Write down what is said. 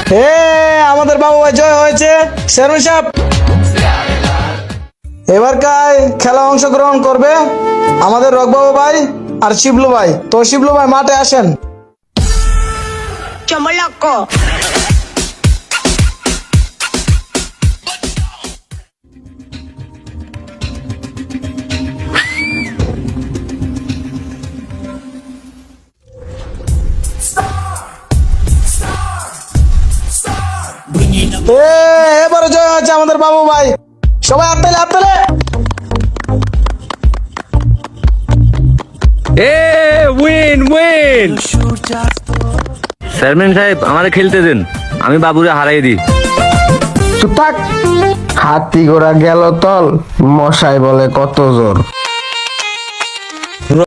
আমাদের বাবু ভাই জয় হয়েছে। চেয়ারম্যান সাহেব, এবারকার খেলা অংশগ্রহণ করবে আমাদের রকবাবু ভাই আর শিবলু ভাই। তো শিবলু ভাই মাঠে আসেন। চমলক্কো এবারে জয় হয়েছে আমাদের বাবু ভাই। সবাই হাততালি হাততালি। Win win. চেয়ারম্যান সাহেব আমারে খেলতে দেন, আমি বাবুরে হারাই দিই। চুপ থাক। হাতি ঘোড়া গেল তল, মশাই বলে কত জোর।